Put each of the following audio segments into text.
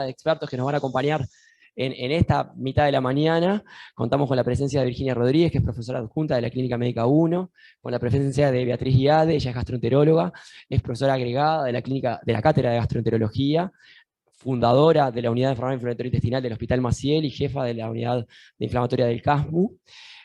de expertos que nos van a acompañar en esta mitad de la mañana. Contamos con la presencia de Virginia Rodríguez, que es profesora adjunta de la Clínica Médica 1, con la presencia de Beatriz Guiade, ella es gastroenteróloga, es profesora agregada de la Cátedra de Gastroenterología, fundadora de la Unidad de Enfermedad Inflamatoria Intestinal del Hospital Maciel y jefa de la Unidad de Inflamatoria del CASMU.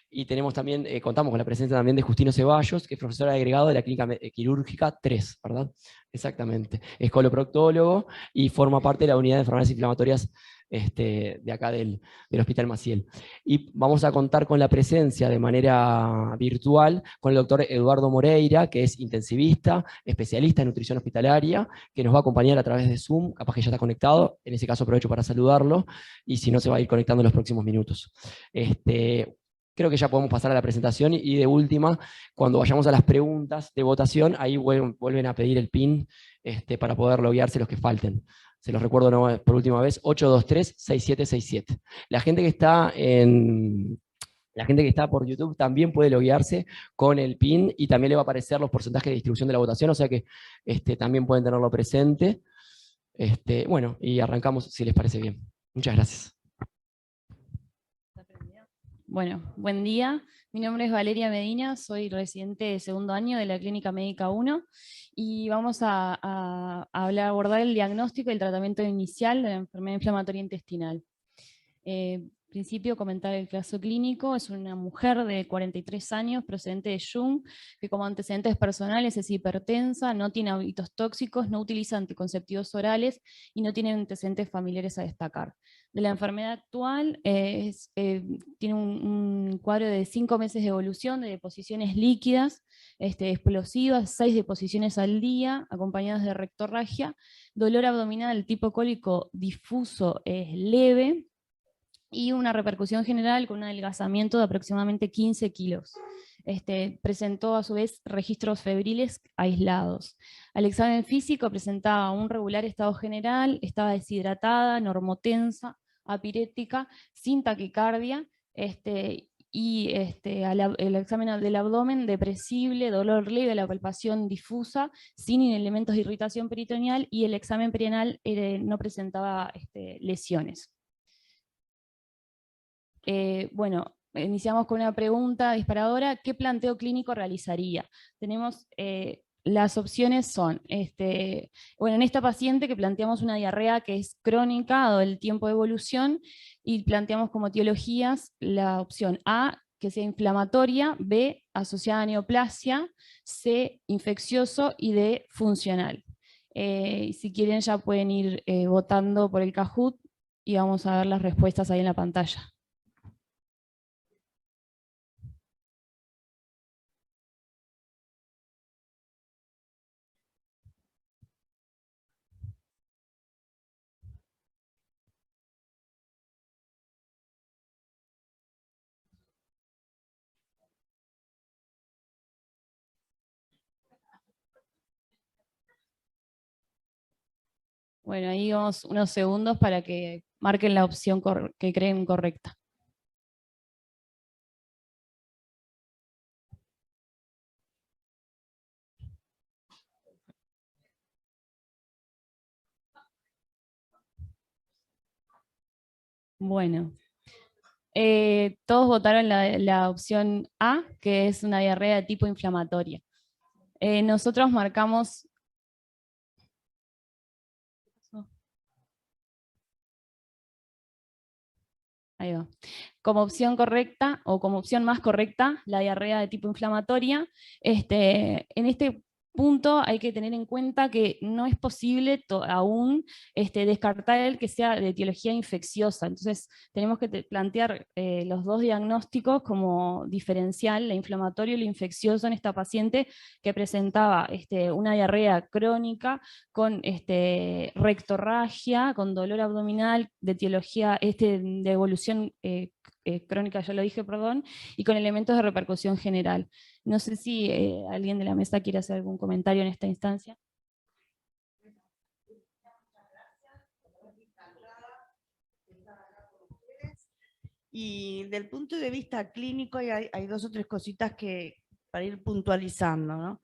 Y tenemos también, contamos con la presencia también de Justino Ceballos, que es profesor agregado de la Clínica Quirúrgica 3, ¿verdad? Exactamente. Es coloproctólogo y forma parte de la unidad de enfermedades inflamatorias de acá del Hospital Maciel. Y vamos a contar con la presencia de manera virtual con el doctor Eduardo Moreira, que es intensivista, especialista en nutrición hospitalaria, que nos va a acompañar a través de Zoom, capaz que ya está conectado, en ese caso aprovecho para saludarlo, y si no se va a ir conectando en los próximos minutos. Creo que ya podemos pasar a la presentación y de última, cuando vayamos a las preguntas de votación, ahí vuelven a pedir el PIN para poder loguearse los que falten. Se los recuerdo por última vez, 823-6767. La gente que está por YouTube también puede loguearse con el PIN y también le va a aparecer los porcentajes de distribución de la votación, o sea que también pueden tenerlo presente. Bueno, y arrancamos si les parece bien. Muchas gracias. Bueno, buen día. Mi nombre es Valeria Medina, soy residente de segundo año de la Clínica Médica 1 y vamos a abordar el diagnóstico y el tratamiento inicial de la enfermedad inflamatoria intestinal. En principio, comentar el caso clínico. Es una mujer de 43 años, procedente de Jung, que como antecedentes personales es hipertensa, no tiene hábitos tóxicos, no utiliza anticonceptivos orales y no tiene antecedentes familiares a destacar. De la enfermedad actual, tiene un cuadro de 5 meses de evolución, de deposiciones líquidas, explosivas, 6 deposiciones al día, acompañadas de rectorragia, dolor abdominal tipo cólico difuso leve, y una repercusión general con un adelgazamiento de aproximadamente 15 kilos. Presentó a su vez registros febriles aislados. Al examen físico presentaba un regular estado general, estaba deshidratada, normotensa, apirética, sin taquicardia, y el examen del abdomen depresible, dolor leve, la palpación difusa, sin elementos de irritación peritoneal, y el examen perianal no presentaba lesiones. Bueno, iniciamos con una pregunta disparadora. ¿Qué planteo clínico realizaría? Tenemos, las opciones son, bueno, en esta paciente que planteamos una diarrea que es crónica, dado el tiempo de evolución, y planteamos como etiologías la opción A, que sea inflamatoria, B, asociada a neoplasia, C, infeccioso, y D, funcional. Si quieren ya pueden ir votando por el Kahoot y vamos a ver las respuestas ahí en la pantalla. Bueno, ahí vamos unos segundos para que marquen la opción que creen correcta. Bueno, todos votaron la opción A, que es una diarrea de tipo inflamatoria. Nosotros marcamos... Ahí va. Como opción correcta, o como opción más correcta, la diarrea de tipo inflamatoria. En este punto hay que tener en cuenta que no es posible aún descartar el que sea de etiología infecciosa. Entonces tenemos que plantear los dos diagnósticos como diferencial, la inflamatoria y la infecciosa en esta paciente que presentaba una diarrea crónica con rectorragia, con dolor abdominal, de etiología de evolución crónica, ya lo dije, perdón, y con elementos de repercusión general. No sé si alguien de la mesa quiere hacer algún comentario en esta instancia. Y del punto de vista clínico hay dos o tres cositas para ir puntualizando, ¿no?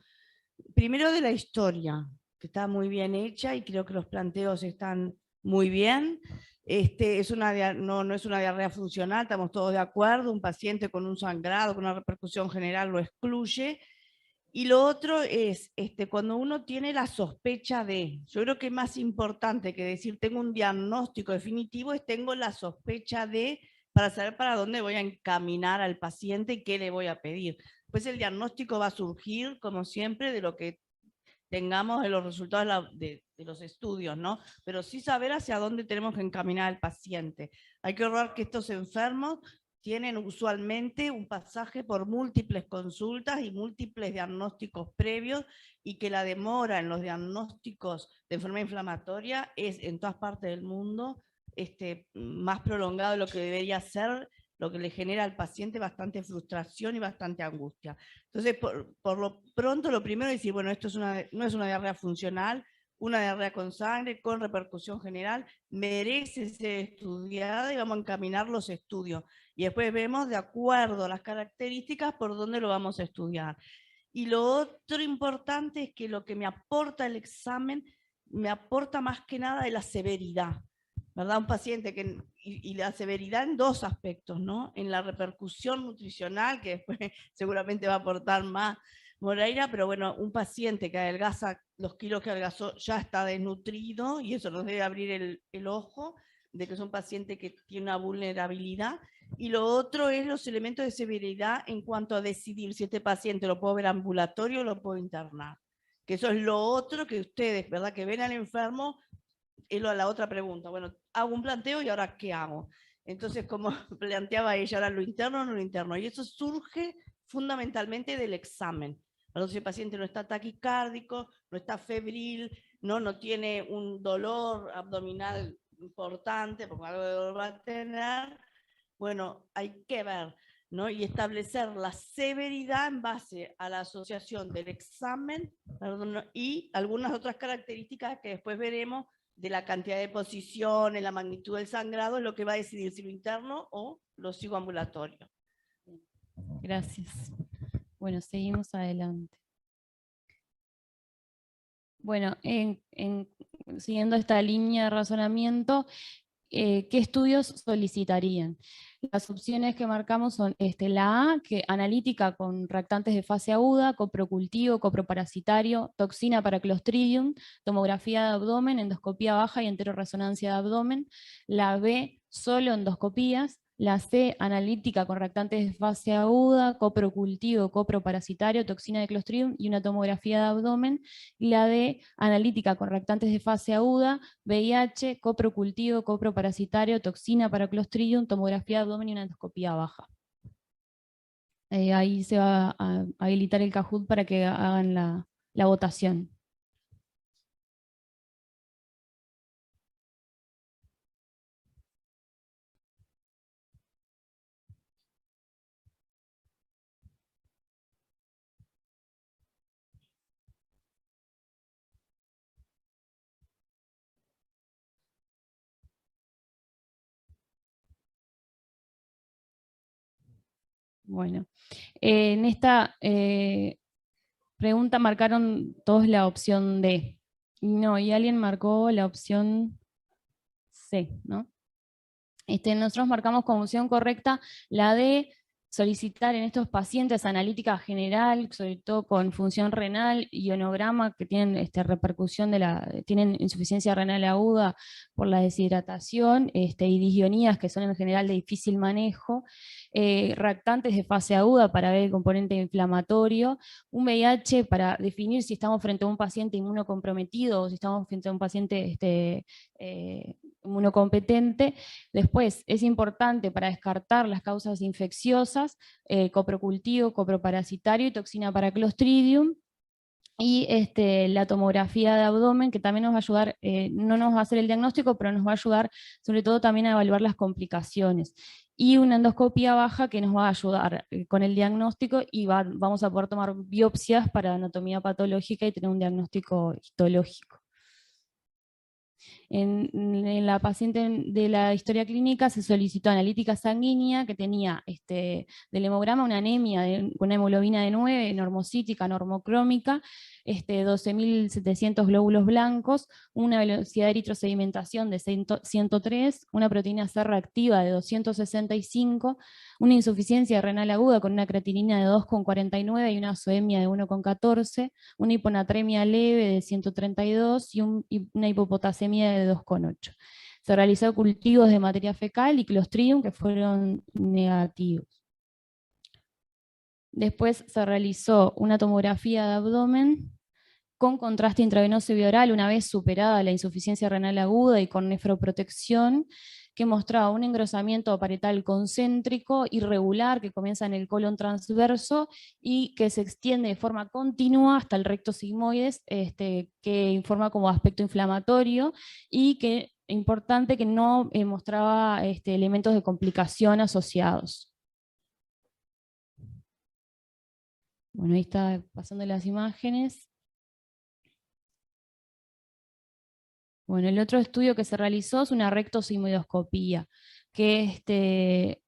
Primero de la historia, que está muy bien hecha y creo que los planteos están muy bien. No es una diarrea funcional, estamos todos de acuerdo. Un paciente con un sangrado, con una repercusión general lo excluye. Y lo otro es cuando uno tiene la sospecha de, yo creo que es más importante que decir tengo un diagnóstico definitivo, es tengo la sospecha de, para saber para dónde voy a encaminar al paciente y qué le voy a pedir. Pues el diagnóstico va a surgir, como siempre, de lo que tengamos de los resultados de los estudios, ¿no? Pero sí saber hacia dónde tenemos que encaminar al paciente. Hay que recordar que estos enfermos tienen usualmente un pasaje por múltiples consultas y múltiples diagnósticos previos, y que la demora en los diagnósticos de enfermedad inflamatoria es en todas partes del mundo más prolongado de lo que debería ser, lo que le genera al paciente bastante frustración y bastante angustia. Entonces, por lo pronto, lo primero es decir, bueno, esto no es una diarrea funcional, una diarrea con sangre, con repercusión general, merece ser estudiada y vamos a encaminar los estudios. Y después vemos, de acuerdo a las características, por dónde lo vamos a estudiar. Y lo otro importante es que lo que me aporta el examen, me aporta más que nada de la severidad, ¿verdad? Un paciente y la severidad en dos aspectos, ¿no? En la repercusión nutricional, que después seguramente va a aportar más Moreira, pero bueno, un paciente que adelgaza los kilos que adelgazó ya está desnutrido, y eso nos debe abrir el ojo de que es un paciente que tiene una vulnerabilidad. Y lo otro es los elementos de severidad en cuanto a decidir si este paciente lo puedo ver ambulatorio o lo puedo internar. Que eso es lo otro que ustedes, ¿verdad? Que ven al enfermo, es la otra pregunta. Bueno, hago un planteo y ahora ¿qué hago? Entonces, como planteaba ella, ahora lo interno o no lo interno. Y eso surge fundamentalmente del examen. Entonces, el paciente no está taquicárdico, no está febril, no tiene un dolor abdominal importante, porque algo de dolor va a tener. Bueno, hay que ver, ¿no? Y establecer la severidad en base a la asociación del examen, perdón, y algunas otras características que después veremos de la cantidad de posiciones, la magnitud del sangrado, es lo que va a decidir si lo interno o lo sigo ambulatorio. Gracias. Bueno, seguimos adelante. Bueno, siguiendo esta línea de razonamiento, ¿qué estudios solicitarían? Las opciones que marcamos son la A, que analítica con reactantes de fase aguda, coprocultivo, coproparasitario, toxina para Clostridium, tomografía de abdomen, endoscopía baja y enteroresonancia de abdomen. La B, solo endoscopías. La C, analítica con reactantes de fase aguda, coprocultivo, coproparasitario, toxina de Clostridium y una tomografía de abdomen. Y la D, analítica con reactantes de fase aguda, VIH, coprocultivo, coproparasitario, toxina para Clostridium, tomografía de abdomen y una endoscopía baja. Ahí se va a habilitar el Kahoot para que hagan la votación. Bueno, en esta pregunta marcaron todos la opción D. No, y alguien marcó la opción C, ¿no? Nosotros marcamos como opción correcta la de solicitar en estos pacientes analítica general, sobre todo con función renal, ionograma, que tienen repercusión tienen insuficiencia renal aguda por la deshidratación, y disionías que son en general de difícil manejo, reactantes de fase aguda para ver el componente inflamatorio, un VIH para definir si estamos frente a un paciente inmunocomprometido o si estamos frente a un paciente inmunocompetente. Después es importante para descartar las causas infecciosas, coprocultivo, coproparasitario y toxina para Clostridium. Y la tomografía de abdomen, que también nos va a ayudar, no nos va a hacer el diagnóstico, pero nos va a ayudar sobre todo también a evaluar las complicaciones. Y una endoscopía baja que nos va a ayudar con el diagnóstico, y vamos a poder tomar biopsias para anatomía patológica y tener un diagnóstico histológico. En la paciente de la historia clínica se solicitó analítica sanguínea que tenía del hemograma una anemia con una hemoglobina de 9, normocítica, normocrómica, 12.700 glóbulos blancos, una velocidad de eritrosedimentación de 103, una proteína C reactiva de 265, una insuficiencia renal aguda con una creatinina de 2,49 y una azoemia de 1,14, una hiponatremia leve de 132 y una hipopotasemia de 2,8. Se realizó cultivos de materia fecal y Clostridium que fueron negativos. Después se realizó una tomografía de abdomen con contraste intravenoso y bioral una vez superada la insuficiencia renal aguda y con nefroprotección, que mostraba un engrosamiento parietal concéntrico irregular que comienza en el colon transverso y que se extiende de forma continua hasta el recto sigmoides, que informa como aspecto inflamatorio y que, importante, que no mostraba elementos de complicación asociados. Bueno, ahí está pasando las imágenes. Bueno, el otro estudio que se realizó es una rectosigmoidoscopía, que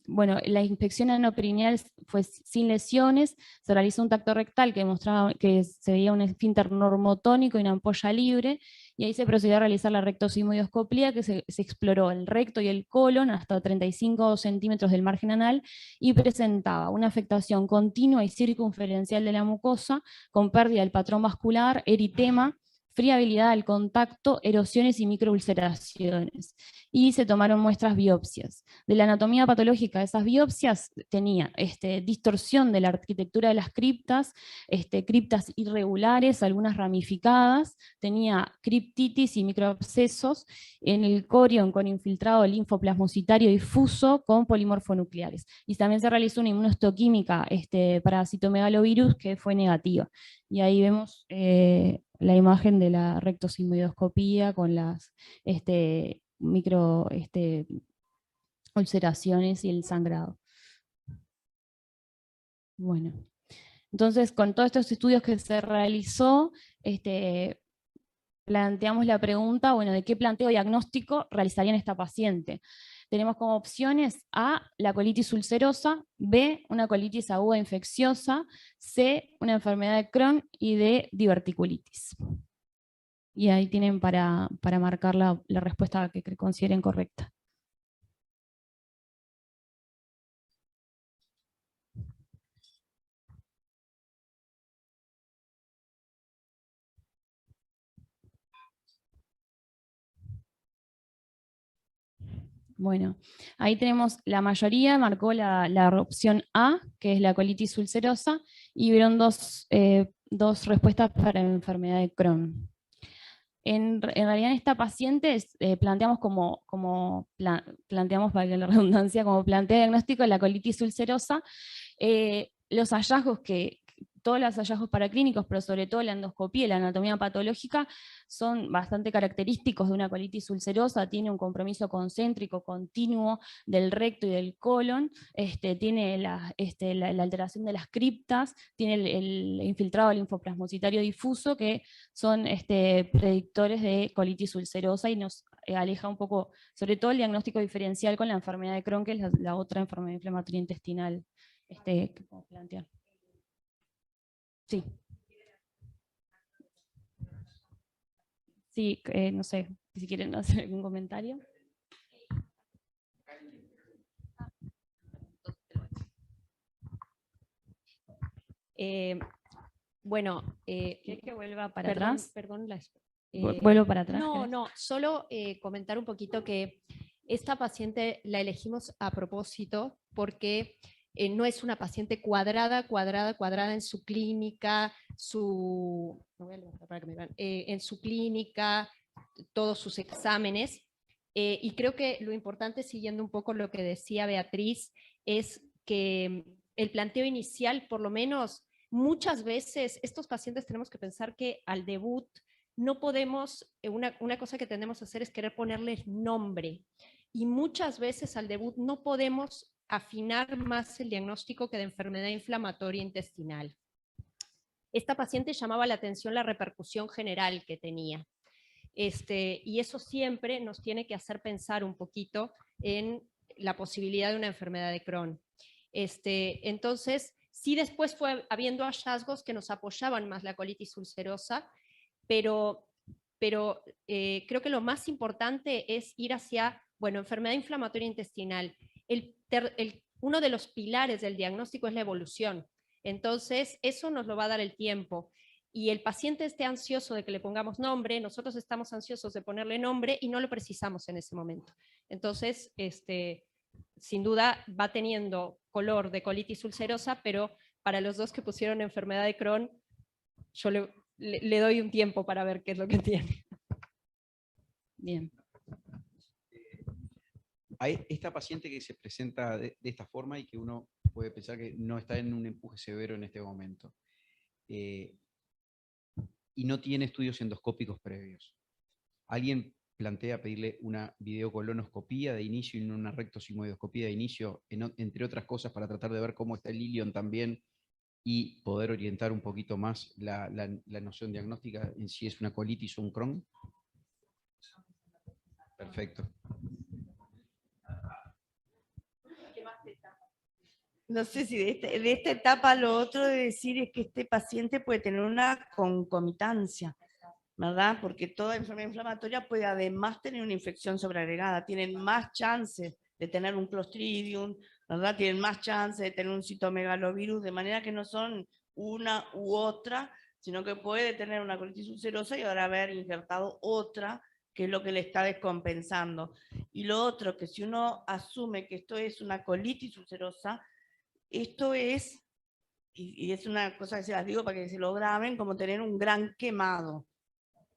bueno, la inspección anoperineal fue sin lesiones, se realizó un tacto rectal que mostraba que se veía un esfínter normotónico y una ampolla libre, y ahí se procedió a realizar la rectosigmoidoscopía, que se exploró el recto y el colon hasta 35 centímetros del margen anal, y presentaba una afectación continua y circunferencial de la mucosa, con pérdida del patrón vascular, eritema, friabilidad al contacto, erosiones y microulceraciones. Y se tomaron muestras biopsias. De la anatomía patológica de esas biopsias tenía distorsión de la arquitectura de las criptas, criptas irregulares, algunas ramificadas, tenía criptitis y microabscesos en el corion con infiltrado linfoplasmocitario difuso con polimorfonucleares. Y también se realizó una inmunohistoquímica para citomegalovirus que fue negativa. Y ahí vemos la imagen de la rectosigmoidoscopía con las micro ulceraciones y el sangrado. Bueno, entonces con todos estos estudios que se realizó, planteamos la pregunta, bueno, ¿de qué planteo diagnóstico realizarían esta paciente? Tenemos como opciones A, la colitis ulcerosa, B, una colitis aguda infecciosa, C, una enfermedad de Crohn y D, diverticulitis. Y ahí tienen para marcar la respuesta que consideren correcta. Bueno, ahí tenemos, la mayoría marcó la opción A, que es la colitis ulcerosa, y vieron dos respuestas para la enfermedad de Crohn. En realidad en esta paciente planteamos planteamos, para la redundancia, como planteo diagnóstico de la colitis ulcerosa. Los hallazgos todos los hallazgos paraclínicos, pero sobre todo la endoscopía y la anatomía patológica, son bastante característicos de una colitis ulcerosa. Tiene un compromiso concéntrico continuo del recto y del colon, tiene la alteración de las criptas, tiene el infiltrado linfoplasmocitario difuso, que son predictores de colitis ulcerosa, y nos aleja un poco, sobre todo el diagnóstico diferencial con la enfermedad de Crohn, que es la otra enfermedad inflamatoria intestinal que podemos plantear. Sí. Sí, no sé, si quieren hacer algún comentario. Bueno, ¿Quieres que vuelva para atrás? Perdón, vuelvo para atrás. No, solo comentar un poquito que esta paciente la elegimos a propósito porque no es una paciente cuadrada en su clínica, en su clínica, todos sus exámenes. Y creo que lo importante, siguiendo un poco lo que decía Beatriz, es que el planteo inicial, por lo menos, muchas veces estos pacientes tenemos que pensar que al debut no podemos, una cosa que tendemos a hacer es querer ponerles nombre. Y muchas veces al debut no podemos afinar más el diagnóstico que de enfermedad inflamatoria intestinal. Esta paciente llamaba la atención la repercusión general que tenía. Y eso siempre nos tiene que hacer pensar un poquito en la posibilidad de una enfermedad de Crohn. Entonces, Sí, después fue habiendo hallazgos que nos apoyaban más la colitis ulcerosa, pero creo que lo más importante es ir hacia, bueno, enfermedad inflamatoria intestinal. Uno de los pilares del diagnóstico es la evolución. Entonces, eso nos lo va a dar el tiempo. Y el paciente esté ansioso de que le pongamos nombre, nosotros estamos ansiosos de ponerle nombre y no lo precisamos en ese momento. Entonces, sin duda va teniendo color de colitis ulcerosa, pero para los dos que pusieron enfermedad de Crohn, yo le doy un tiempo para ver qué es lo que tiene. Bien. Hay esta paciente que se presenta de esta forma y que uno puede pensar que no está en un empuje severo en este momento. Y no tiene estudios endoscópicos previos. ¿Alguien plantea pedirle una videocolonoscopía de inicio y una rectosigmoidoscopía de inicio, entre otras cosas, para tratar de ver cómo está el ilion también y poder orientar un poquito más la noción diagnóstica en si es una colitis o un Crohn? Perfecto. No sé si de esta etapa lo otro de decir es que este paciente puede tener una concomitancia, ¿verdad? Porque toda enfermedad inflamatoria puede además tener una infección sobreagregada, tienen más chances de tener un Clostridium, ¿verdad? Tienen más chances de tener un citomegalovirus, de manera que no son una u otra, sino que puede tener una colitis ulcerosa y ahora haber injertado otra, que es lo que le está descompensando. Y lo otro, que si uno asume que esto es una colitis ulcerosa, esto es, y es una cosa que se las digo para que se lo graben, como tener un gran quemado.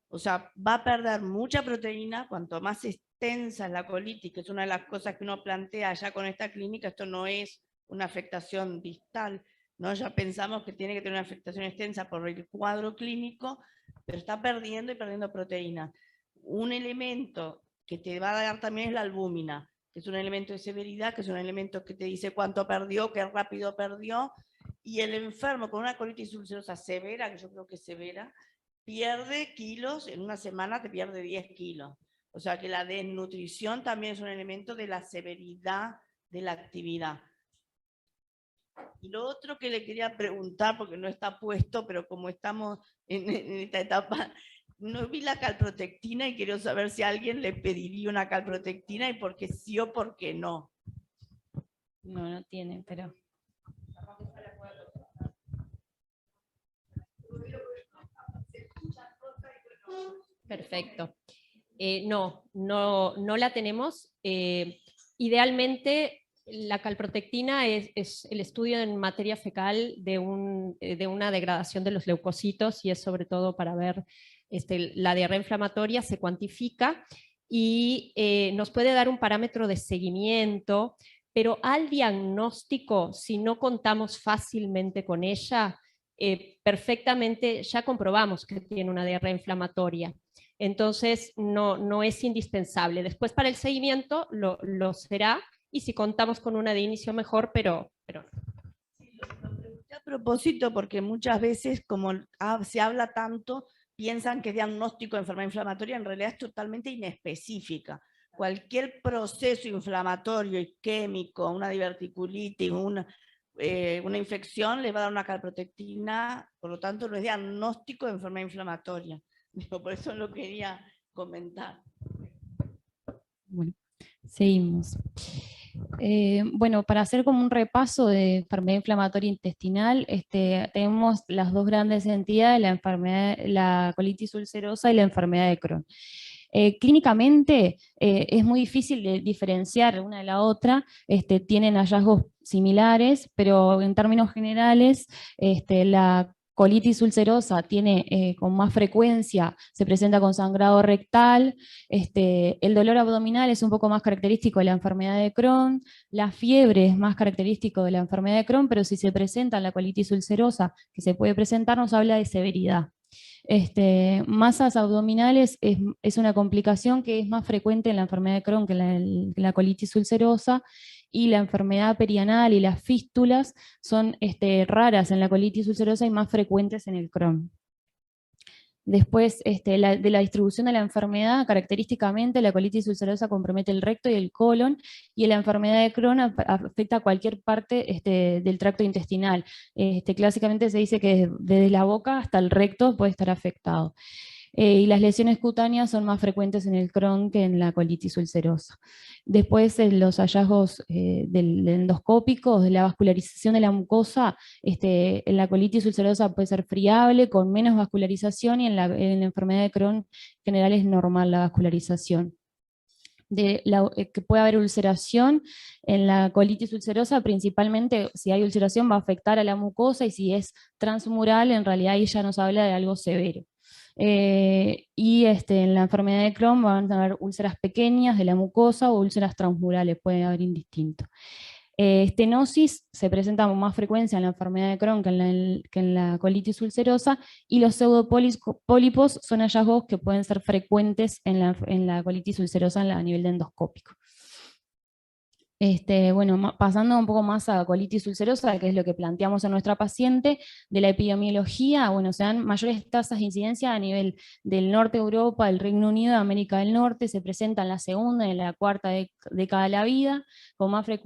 O sea, va a perder mucha proteína, cuanto más extensa es la colitis, que es una de las cosas que uno plantea ya con esta clínica. Esto no es una afectación distal, ¿no? Ya pensamos que tiene que tener una afectación extensa por el cuadro clínico, pero está perdiendo y perdiendo proteína. Un elemento que te va a dar también es la albúmina, que es un elemento de severidad, que es un elemento que te dice cuánto perdió, qué rápido perdió, y el enfermo con una colitis ulcerosa severa, que yo creo que es severa, pierde kilos, en una semana te pierde 10 kilos. O sea que la desnutrición también es un elemento de la severidad de la actividad. Y lo otro que le quería preguntar, porque no está puesto, pero como estamos en esta etapa, no vi la calprotectina y quiero saber si a alguien le pediría una calprotectina y por qué sí o por qué no. No, no tiene, pero... Perfecto. No la tenemos. Idealmente, la calprotectina es el estudio en materia fecal de una degradación de los leucocitos, y es sobre todo para ver la diarrea inflamatoria. Se cuantifica y nos puede dar un parámetro de seguimiento, pero al diagnóstico, si no contamos fácilmente con ella, perfectamente ya comprobamos que tiene una diarrea inflamatoria. Entonces no es indispensable. Después para el seguimiento lo será, y si contamos con una de inicio mejor, pero no. A propósito, porque muchas veces como se habla tanto, piensan que es diagnóstico de enfermedad inflamatoria, en realidad es totalmente inespecífica. Cualquier proceso inflamatorio, isquémico, una diverticulitis, una infección, les va a dar una calprotectina, por lo tanto no es diagnóstico de enfermedad inflamatoria. Por eso lo quería comentar. Bueno, seguimos. Bueno, para hacer como un repaso de enfermedad inflamatoria intestinal, tenemos las dos grandes entidades, la colitis ulcerosa y la enfermedad de Crohn. Clínicamente es muy difícil de diferenciar una de la otra, tienen hallazgos similares, pero en términos generales la colitis ulcerosa tiene con más frecuencia, se presenta con sangrado rectal, el dolor abdominal es un poco más característico de la enfermedad de Crohn, la fiebre es más característico de la enfermedad de Crohn, pero si se presenta la colitis ulcerosa, que se puede presentar, nos habla de severidad. Masas abdominales es una complicación que es más frecuente en la enfermedad de Crohn que la colitis ulcerosa, y la enfermedad perianal y las fístulas son raras en la colitis ulcerosa y más frecuentes en el Crohn. Después, de la distribución de la enfermedad, característicamente la colitis ulcerosa compromete el recto y el colon, y la enfermedad de Crohn afecta a cualquier parte del tracto intestinal. Clásicamente se dice que desde la boca hasta el recto puede estar afectado. Y las lesiones cutáneas son más frecuentes en el Crohn que en la colitis ulcerosa. Después, los hallazgos endoscópicos, de la vascularización de la mucosa, en la colitis ulcerosa puede ser friable, con menos vascularización, y en la enfermedad de Crohn en general es normal la vascularización. Que puede haber ulceración en la colitis ulcerosa, principalmente si hay ulceración va a afectar a la mucosa, y si es transmural, en realidad ahí ya nos habla de algo severo. En la enfermedad de Crohn van a haber úlceras pequeñas de la mucosa o úlceras transmurales, puede haber indistinto. Estenosis se presenta con más frecuencia en la enfermedad de Crohn que en la colitis ulcerosa, y los pseudopólipos son hallazgos que pueden ser frecuentes en la colitis ulcerosa a nivel de endoscópico. Pasando un poco más a colitis ulcerosa, que es lo que planteamos en nuestra paciente, de la epidemiología, se dan mayores tasas de incidencia a nivel del norte de Europa, del Reino Unido, de América del Norte. Se presenta en la segunda y en la cuarta década de la vida,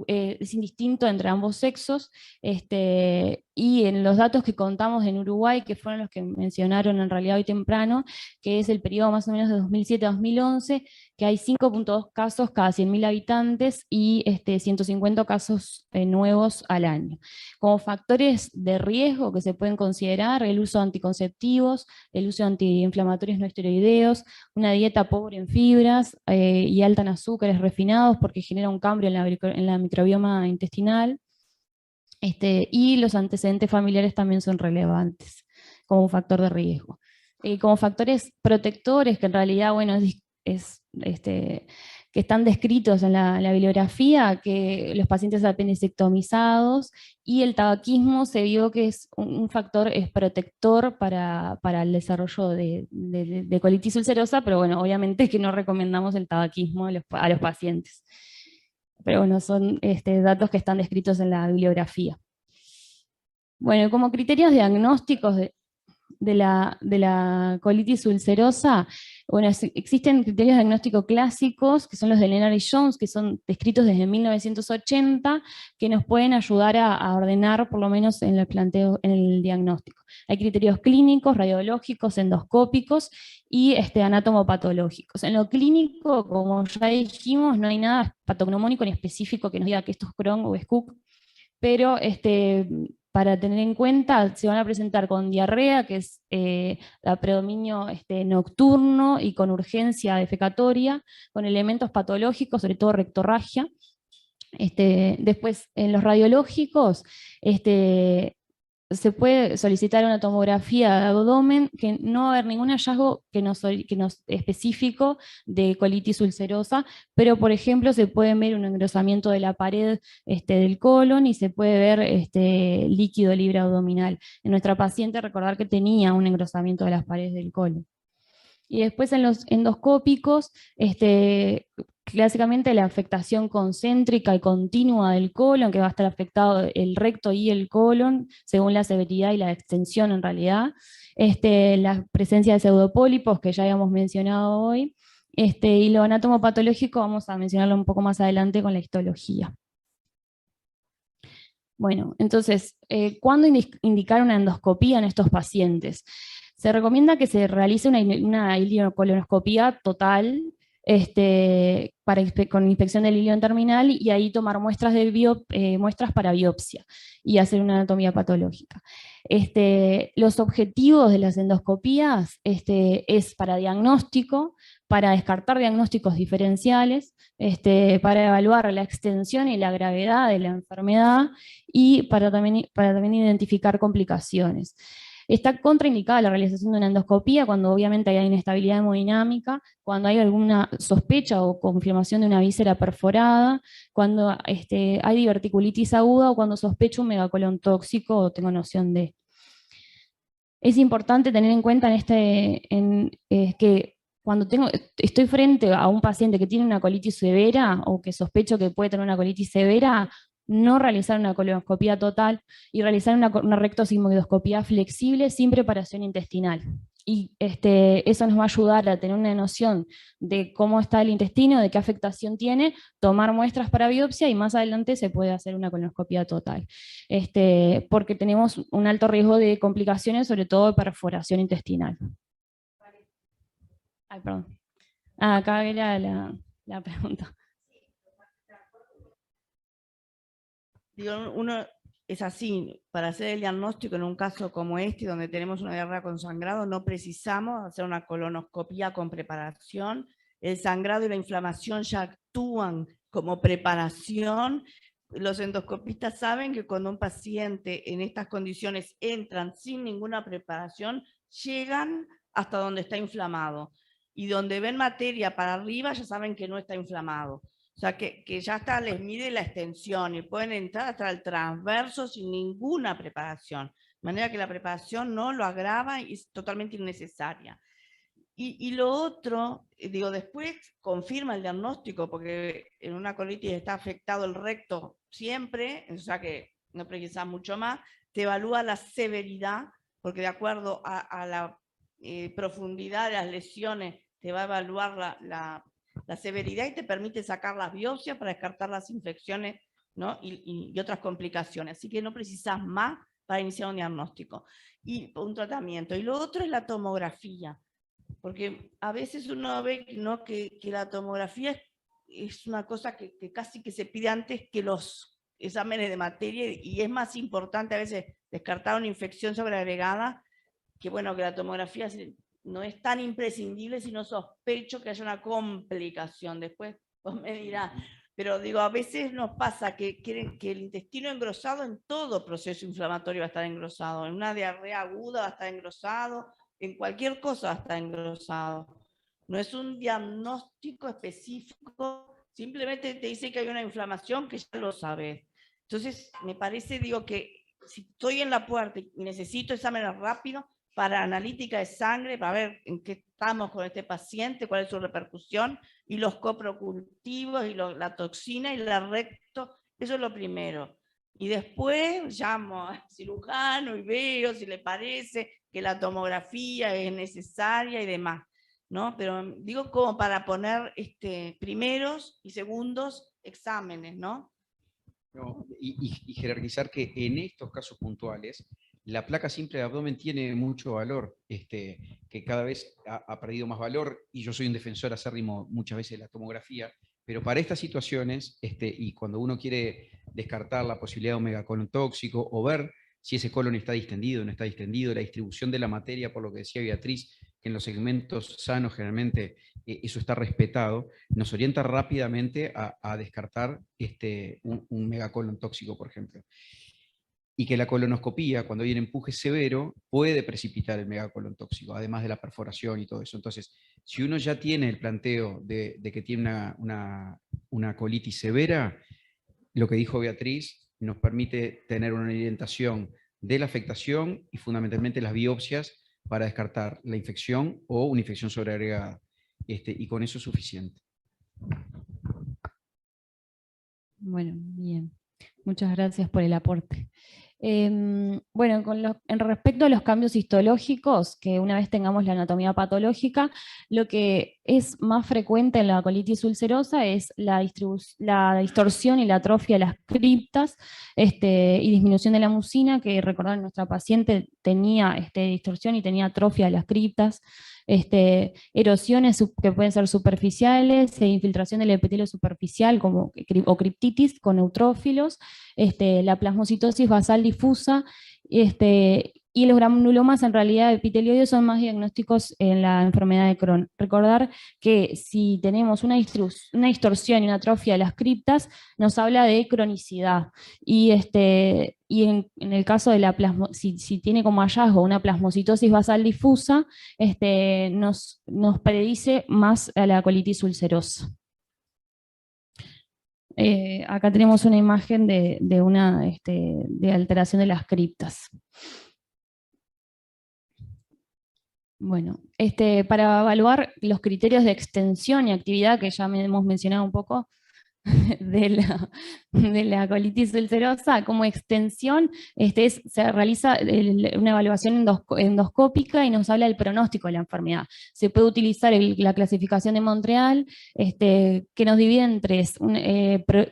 es indistinto entre ambos sexos, y en los datos que contamos en Uruguay, que fueron los que mencionaron en realidad hoy temprano, que es el periodo más o menos de 2007 a 2011, que hay 5.2 casos cada 100.000 habitantes y 150 casos nuevos al año. Como factores de riesgo que se pueden considerar: el uso de anticonceptivos, el uso de antiinflamatorios no esteroideos, una dieta pobre en fibras y alta en azúcares refinados, porque genera un cambio en la microbioma intestinal. Y los antecedentes familiares también son relevantes como un factor de riesgo. Como factores protectores, que en realidad, que están descritos en la bibliografía, que los pacientes apendicectomizados y el tabaquismo se vio que es un factor protector para el desarrollo de colitis ulcerosa, pero obviamente que no recomendamos el tabaquismo a los pacientes. Pero son datos que están descritos en la bibliografía. Como criterios diagnósticos de la colitis ulcerosa, existen criterios diagnósticos clásicos, que son los de Lennard y Jones, que son descritos desde 1980, que nos pueden ayudar a ordenar, por lo menos en el planteo, en el diagnóstico. Hay criterios clínicos, radiológicos, endoscópicos y anatomopatológicos. En lo clínico, como ya dijimos, no hay nada patognomónico ni específico que nos diga que esto es Crohn o es Cook, pero para tener en cuenta, se van a presentar con diarrea, que es a predominio nocturno y con urgencia defecatoria, con elementos patológicos, sobre todo rectorragia. Después, en los radiológicos, se puede solicitar una tomografía de abdomen, que no va a haber ningún hallazgo que nos específico de colitis ulcerosa, pero por ejemplo se puede ver un engrosamiento de la pared del colon, y se puede ver líquido libre abdominal. En nuestra paciente, recordar que tenía un engrosamiento de las paredes del colon. Y después, en los endoscópicos, clásicamente la afectación concéntrica y continua del colon, que va a estar afectado el recto y el colon, según la severidad y la extensión en realidad. La presencia de pseudopólipos, que ya habíamos mencionado hoy. Y lo anatomopatológico vamos a mencionarlo un poco más adelante con la histología. Entonces, ¿cuándo indicar una endoscopía en estos pacientes? Se recomienda que se realice una ileocolonoscopía total, con inspección del ilion terminal, y ahí tomar muestras para biopsia y hacer una anatomía patológica. Los objetivos de las endoscopías es para diagnóstico, para descartar diagnósticos diferenciales, para evaluar la extensión y la gravedad de la enfermedad, y para también identificar complicaciones. Está contraindicada la realización de una endoscopía cuando obviamente hay inestabilidad hemodinámica, cuando hay alguna sospecha o confirmación de una víscera perforada, cuando hay diverticulitis aguda, o cuando sospecho un megacolon tóxico o tengo noción de. Es importante tener en cuenta que cuando estoy frente a un paciente que tiene una colitis severa, o que sospecho que puede tener una colitis severa, no realizar una colonoscopía total y realizar una rectosigmoidoscopía flexible sin preparación intestinal. y eso nos va a ayudar a tener una noción de cómo está el intestino, de qué afectación tiene, tomar muestras para biopsia y más adelante se puede hacer una colonoscopia total. Porque tenemos un alto riesgo de complicaciones, sobre todo de perforación intestinal. Ay, perdón. Acá era la pregunta. Digo, uno es así, para hacer el diagnóstico en un caso como este, donde tenemos una diarrea con sangrado, no precisamos hacer una colonoscopia con preparación. El sangrado y la inflamación ya actúan como preparación. Los endoscopistas saben que cuando un paciente en estas condiciones entran sin ninguna preparación, llegan hasta donde está inflamado. Y donde ven materia para arriba ya saben que no está inflamado. O sea, que ya está, les mide la extensión y pueden entrar hasta el transverso sin ninguna preparación. De manera que la preparación no lo agrava y es totalmente innecesaria. Y lo otro, digo, después confirma el diagnóstico, porque en una colitis está afectado el recto siempre, o sea que no precisas mucho más, te evalúa la severidad, porque de acuerdo a la profundidad de las lesiones te va a evaluar la severidad y te permite sacar las biopsias para descartar las infecciones, ¿no? y otras complicaciones. Así que no precisas más para iniciar un diagnóstico y un tratamiento. Y lo otro es la tomografía, porque a veces uno ve, ¿no?, que la tomografía es una cosa que casi que se pide antes que los exámenes de materia, y es más importante a veces descartar una infección sobreagregada que, bueno, que la tomografía no es tan imprescindible si no sospecho que haya una complicación. Después vos me dirás, pero digo, a veces nos pasa que quieren que el intestino engrosado en todo proceso inflamatorio va a estar engrosado, en una diarrea aguda va a estar engrosado, en cualquier cosa va a estar engrosado. No es un diagnóstico específico, simplemente te dice que hay una inflamación que ya lo sabes. Entonces, me parece, digo, que si estoy en la puerta y necesito exámenes rápidos, para analítica de sangre, para ver en qué estamos con este paciente, cuál es su repercusión, y los coprocultivos, y la toxina, y la recto, eso es lo primero. Y después llamo al cirujano y veo si le parece que la tomografía es necesaria y demás, ¿no? Pero digo como para poner primeros y segundos exámenes, ¿no? No, y jerarquizar que en estos casos puntuales la placa simple de abdomen tiene mucho valor, que cada vez ha perdido más valor, y yo soy un defensor acérrimo muchas veces de la tomografía, pero para estas situaciones, y cuando uno quiere descartar la posibilidad de un megacolon tóxico o ver si ese colon está distendido o no está distendido, la distribución de la materia, por lo que decía Beatriz, que en los segmentos sanos generalmente eso está respetado, nos orienta rápidamente a descartar un megacolon tóxico, por ejemplo. Y que la colonoscopía, cuando hay un empuje severo, puede precipitar el megacolon tóxico, además de la perforación y todo eso. Entonces, si uno ya tiene el planteo de que tiene una colitis severa, lo que dijo Beatriz nos permite tener una orientación de la afectación y fundamentalmente las biopsias para descartar la infección o una infección sobreagregada. Y con eso es suficiente. Bueno, bien. Muchas gracias por el aporte. Bueno, en respecto a los cambios histológicos, que una vez tengamos la anatomía patológica, lo que es más frecuente en la colitis ulcerosa es la distorsión y la atrofia de las criptas y disminución de la mucina, que recordar nuestra paciente tenía distorsión y tenía atrofia de las criptas, erosiones que pueden ser superficiales, infiltración del epitelio superficial o criptitis con neutrófilos, la plasmocitosis basal difusa, y los granulomas en realidad epitelioides son más diagnósticos en la enfermedad de Crohn. Recordar que si tenemos una distorsión y una atrofia de las criptas, nos habla de cronicidad. Y en el caso de si tiene como hallazgo una plasmocitosis basal difusa, nos predice más a la colitis ulcerosa. Acá tenemos una imagen de una de alteración de las criptas. Bueno, para evaluar los criterios de extensión y actividad, que ya hemos mencionado un poco, de la colitis ulcerosa, como extensión, se realiza una evaluación endoscópica y nos habla del pronóstico de la enfermedad. Se puede utilizar la clasificación de Montreal, que nos divide en tres.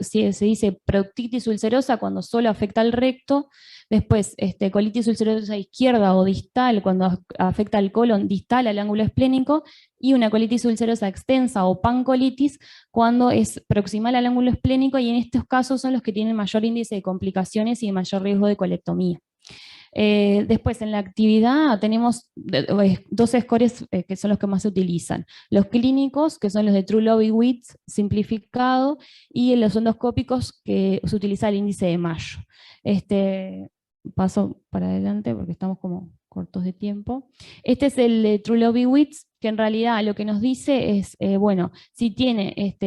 Se dice proctitis ulcerosa cuando solo afecta al recto, después colitis ulcerosa izquierda o distal cuando afecta al colon distal al ángulo esplénico, y una colitis ulcerosa extensa o pancolitis cuando es proximal al ángulo esplénico, y en estos casos son los que tienen mayor índice de complicaciones y mayor riesgo de colectomía. Después en la actividad tenemos dos scores que son los que más se utilizan. Los clínicos, que son los de Truelove-Witz simplificado, y los endoscópicos, que se utiliza el índice de Mayo. Paso para adelante porque estamos como cortos de tiempo. Este es el de Truelove-Witz, que en realidad lo que nos dice es, bueno, si tiene,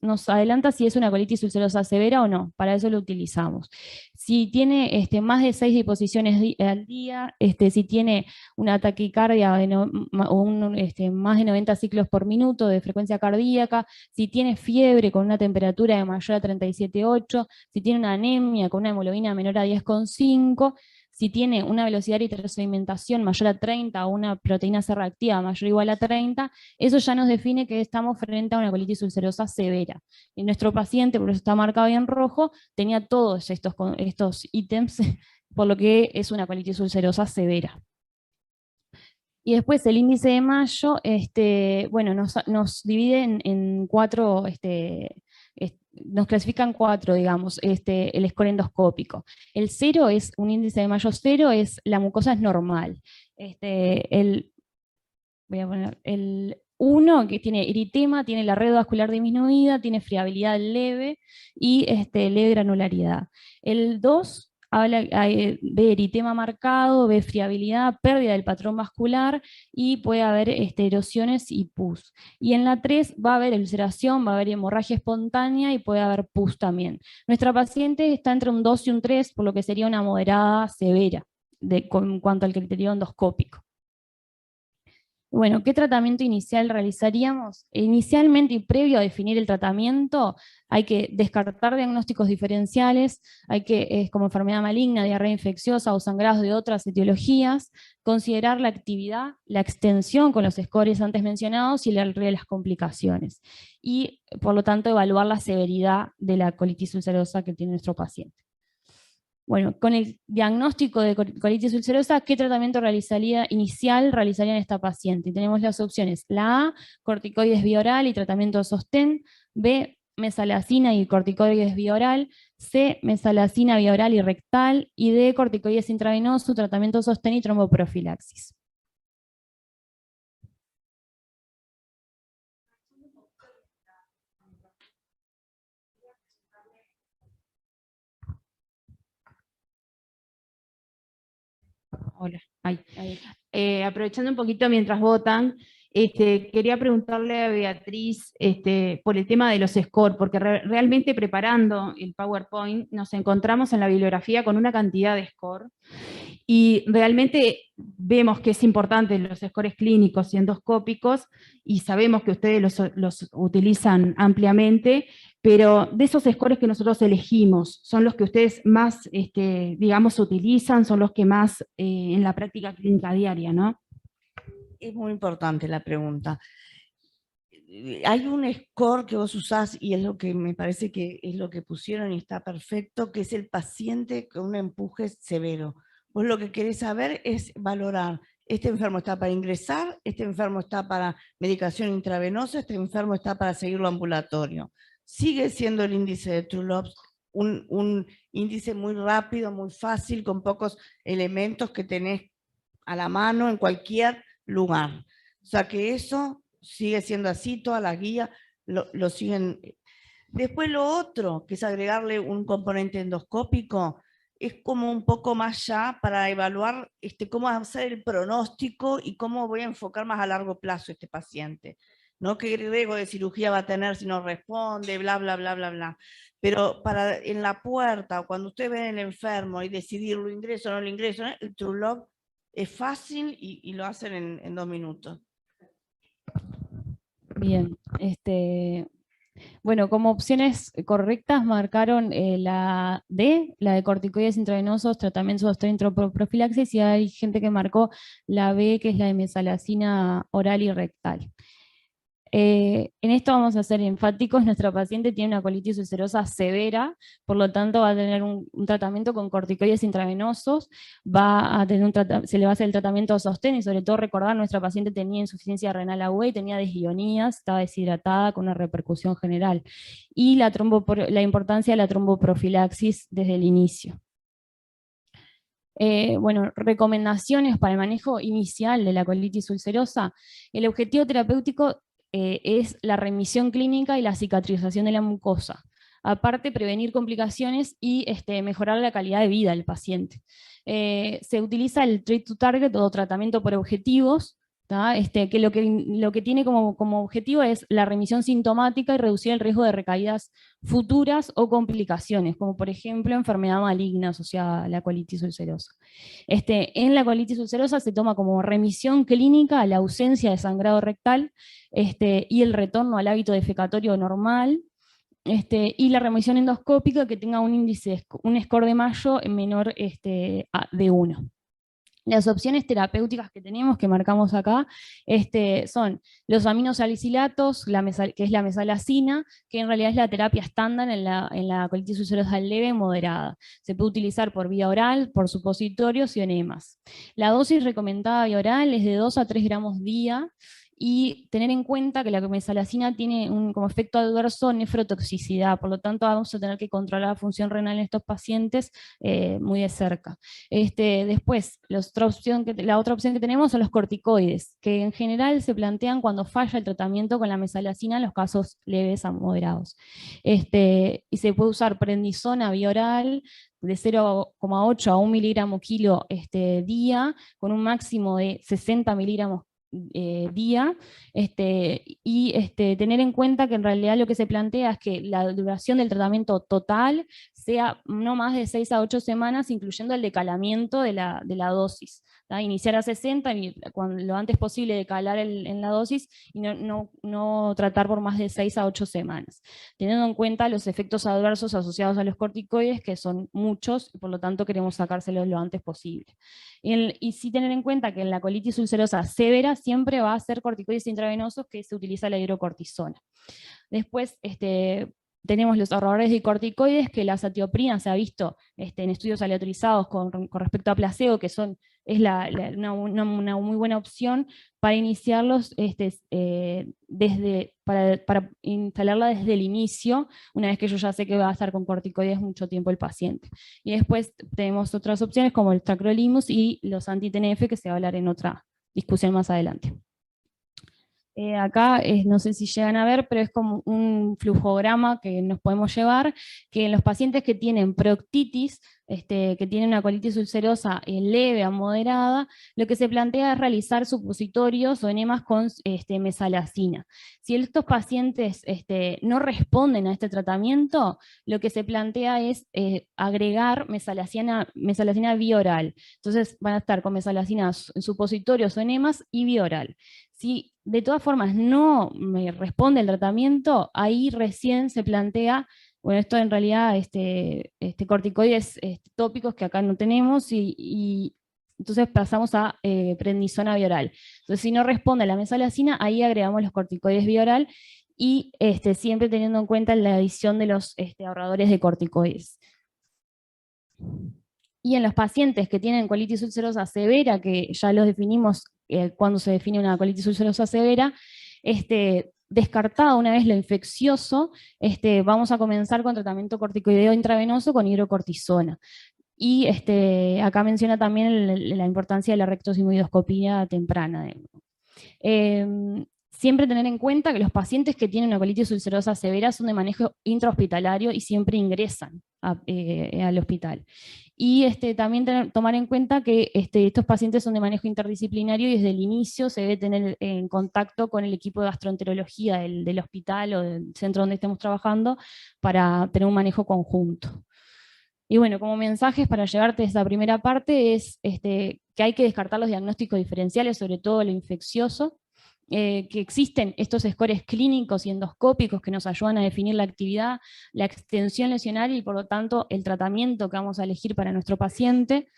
nos adelanta si es una colitis ulcerosa severa o no, para eso lo utilizamos. Si tiene más de 6 disposiciones al día, si tiene una taquicardia o más de 90 ciclos por minuto de frecuencia cardíaca, si tiene fiebre con una temperatura de mayor a 37,8, si tiene una anemia con una hemoglobina menor a 10,5, si tiene una velocidad de eritrosedimentación mayor a 30 o una proteína C reactiva mayor o igual a 30, eso ya nos define que estamos frente a una colitis ulcerosa severa. Y nuestro paciente, por eso está marcado ahí en rojo, tenía todos estos ítems, por lo que es una colitis ulcerosa severa. Y después el índice de Mayo, bueno, nos divide en cuatro, nos clasifican 4, digamos, el score endoscópico. El 0 es un índice de Mayo 0, la mucosa es normal. Voy a poner el 1, que tiene eritema, tiene la red vascular disminuida, tiene friabilidad leve y leve granularidad. El 2 ve eritema marcado, ve friabilidad, pérdida del patrón vascular y puede haber erosiones y pus. Y en la 3 va a haber ulceración, va a haber hemorragia espontánea y puede haber pus también. Nuestra paciente está entre un 2 y un 3, por lo que sería una moderada severa en cuanto al criterio endoscópico. Bueno, ¿qué tratamiento inicial realizaríamos? Inicialmente y previo a definir el tratamiento, hay que descartar diagnósticos diferenciales, hay que, como enfermedad maligna, diarrea infecciosa o sangrados de otras etiologías, considerar la actividad, la extensión con los scores antes mencionados y el riesgo de las complicaciones. Y, por lo tanto, evaluar la severidad de la colitis ulcerosa que tiene nuestro paciente. Bueno, con el diagnóstico de colitis ulcerosa, ¿qué tratamiento inicial realizarían esta paciente? Y tenemos las opciones: la A, corticoides vía oral y tratamiento de sostén; B, mesalazina y corticoides vía oral; C, mesalazina vía oral y rectal; y D, corticoides intravenoso, tratamiento de sostén y tromboprofilaxis. Hola. Aprovechando un poquito mientras votan, quería preguntarle a Beatriz por el tema de los scores, porque realmente preparando el PowerPoint nos encontramos en la bibliografía con una cantidad de score, y realmente vemos que es importante los scores clínicos y endoscópicos, y sabemos que ustedes los utilizan ampliamente, pero de esos scores que nosotros elegimos, ¿son los que ustedes más, digamos, utilizan? ¿Son los que más en la práctica clínica diaria, no? Es muy importante la pregunta. Hay un score que vos usás, y es lo que me parece que es lo que pusieron y está perfecto, que es el paciente con un empuje severo. Vos lo que querés saber es valorar: este enfermo está para ingresar, este enfermo está para medicación intravenosa, este enfermo está para seguirlo ambulatorio. Sigue siendo el índice de Truelove un índice muy rápido, muy fácil, con pocos elementos que tenés a la mano en cualquier lugar. O sea que eso sigue siendo así, todas las guías lo siguen. Después lo otro, que es agregarle un componente endoscópico, es como un poco más ya para evaluar cómo hacer el pronóstico y cómo voy a enfocar más a largo plazo este paciente. ¿No? ¿Qué riesgo de cirugía va a tener si no responde? Bla, bla, bla, bla, bla. Pero en la puerta, o cuando usted ve el enfermo y decidir lo ingreso o no lo ingreso, el Truelove es fácil y lo hacen en 2 minutos. Bien, Bueno, como opciones correctas marcaron la D, la de corticoides intravenosos, tratamiento gastroenteroprofilaxis, y hay gente que marcó la B, que es la de mesalazina oral y rectal. En esto vamos a ser enfáticos, nuestra paciente tiene una colitis ulcerosa severa, por lo tanto va a tener un tratamiento con corticoides intravenosos, se le va a hacer el tratamiento de sostén, y sobre todo recordar, nuestra paciente tenía insuficiencia renal aguda y tenía desguionías, estaba deshidratada con una repercusión general, y la importancia de la tromboprofilaxis desde el inicio. Bueno, recomendaciones para el manejo inicial de la colitis ulcerosa. El objetivo terapéutico es la remisión clínica y la cicatrización de la mucosa. Aparte, prevenir complicaciones y mejorar la calidad de vida del paciente. Se utiliza el treat to target o tratamiento por objetivos, que lo que tiene como objetivo es la remisión sintomática y reducir el riesgo de recaídas futuras o complicaciones, como por ejemplo enfermedad maligna asociada a la colitis ulcerosa. En la colitis ulcerosa se toma como remisión clínica la ausencia de sangrado rectal y el retorno al hábito defecatorio normal, y la remisión endoscópica que tenga un score de Mayo menor de 1. Las opciones terapéuticas que tenemos, que marcamos acá, son los aminosalicilatos, que es la mesalazina, que en realidad es la terapia estándar en la colitis ulcerosa leve moderada. Se puede utilizar por vía oral, por supositorios y enemas. La dosis recomendada vía oral es de 2 a 3 gramos día, y tener en cuenta que la mesalazina tiene como efecto adverso nefrotoxicidad, por lo tanto vamos a tener que controlar la función renal en estos pacientes muy de cerca. Después, la otra opción que tenemos son los corticoides, que en general se plantean cuando falla el tratamiento con la mesalazina en los casos leves a moderados. Y se puede usar prednisona vía oral, de 0,8 a 1 miligramo kilo día, con un máximo de 60 miligramos día, y tener en cuenta que en realidad lo que se plantea es que la duración del tratamiento total sea no más de 6 a 8 semanas, incluyendo el decalamiento de la dosis. Iniciar a 60 y lo antes posible decalar en la dosis, y no tratar por más de 6 a 8 semanas, teniendo en cuenta los efectos adversos asociados a los corticoides, que son muchos, y por lo tanto queremos sacárselos lo antes posible. Y sí tener en cuenta que en la colitis ulcerosa severa siempre va a ser corticoides intravenosos, que se utiliza la hidrocortisona. Después tenemos los ahorradores de corticoides, que la azatioprina se ha visto en estudios aleatorizados con respecto a placebo, que es una muy buena opción para iniciarlos, para instalarla desde el inicio, una vez que yo ya sé que va a estar con corticoides mucho tiempo el paciente. Y después tenemos otras opciones como el tacrolimus y los anti-TNF, que se va a hablar en otra discusión más adelante. Acá no sé si llegan a ver, pero es como un flujograma que nos podemos llevar, que en los pacientes que tienen proctitis, que tienen una colitis ulcerosa leve a moderada, lo que se plantea es realizar supositorios o enemas con mesalazina. Si estos pacientes no responden a este tratamiento, lo que se plantea es agregar mesalazina vía oral. Entonces van a estar con mesalazina en supositorios o enemas y vía oral. Si de todas formas no me responde el tratamiento, ahí recién se plantea, bueno, esto en realidad, corticoides tópicos que acá no tenemos, y entonces pasamos a prednisona vía oral. Entonces, si no responde a la mesalazina, ahí agregamos los corticoides vía oral, y siempre teniendo en cuenta la adición de los ahorradores de corticoides. Y en los pacientes que tienen colitis ulcerosa severa, que ya los definimos cuando se define una colitis ulcerosa severa, descartada una vez lo infeccioso, vamos a comenzar con tratamiento corticoideo intravenoso con hidrocortisona. Y acá menciona también la importancia de la rectosigmoidoscopía temprana. Siempre tener en cuenta que los pacientes que tienen una colitis ulcerosa severa son de manejo intrahospitalario y siempre ingresan al hospital. Y también tomar en cuenta que estos pacientes son de manejo interdisciplinario, y desde el inicio se debe tener en contacto con el equipo de gastroenterología del hospital o del centro donde estemos trabajando, para tener un manejo conjunto. Y bueno, como mensajes para llevarte esa primera parte es que hay que descartar los diagnósticos diferenciales, sobre todo lo infeccioso, que existen estos scores clínicos y endoscópicos que nos ayudan a definir la actividad, la extensión lesionaria y por lo tanto el tratamiento que vamos a elegir para nuestro paciente,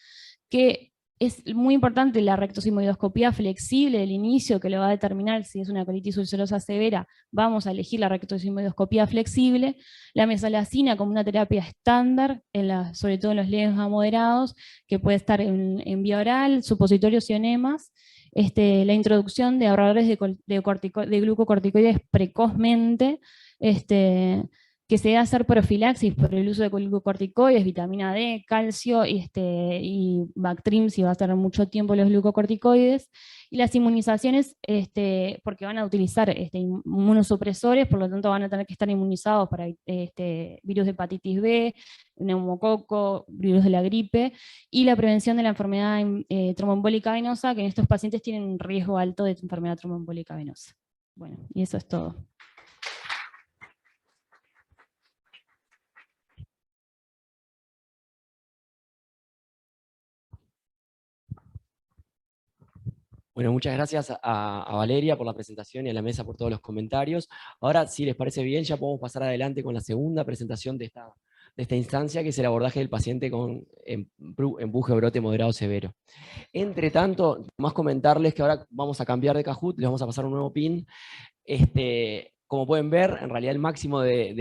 que es muy importante la rectosigmoidoscopía flexible del inicio, que lo va a determinar si es una colitis ulcerosa severa, vamos a elegir la rectosigmoidoscopía flexible, la mesalazina como una terapia estándar, sobre todo en los leves a moderados, que puede estar en vía oral, supositorios y enemas, la introducción de ahorradores de glucocorticoides precozmente, que se debe hacer profilaxis por el uso de glucocorticoides, vitamina D, calcio y Bactrim si va a estar mucho tiempo los glucocorticoides, y las inmunizaciones porque van a utilizar inmunosupresores, por lo tanto van a tener que estar inmunizados para virus de hepatitis B, neumococo, virus de la gripe, y la prevención de la enfermedad tromboembólica venosa, que en estos pacientes tienen un riesgo alto de enfermedad tromboembólica venosa. Bueno, y eso es todo. Bueno, muchas gracias a Valeria por la presentación y a la mesa por todos los comentarios. Ahora, si les parece bien, ya podemos pasar adelante con la segunda presentación de esta instancia, que es el abordaje del paciente con empuje brote moderado severo. Entre tanto, más comentarles que ahora vamos a cambiar de Kahoot, les vamos a pasar un nuevo pin. Como pueden ver, en realidad el máximo de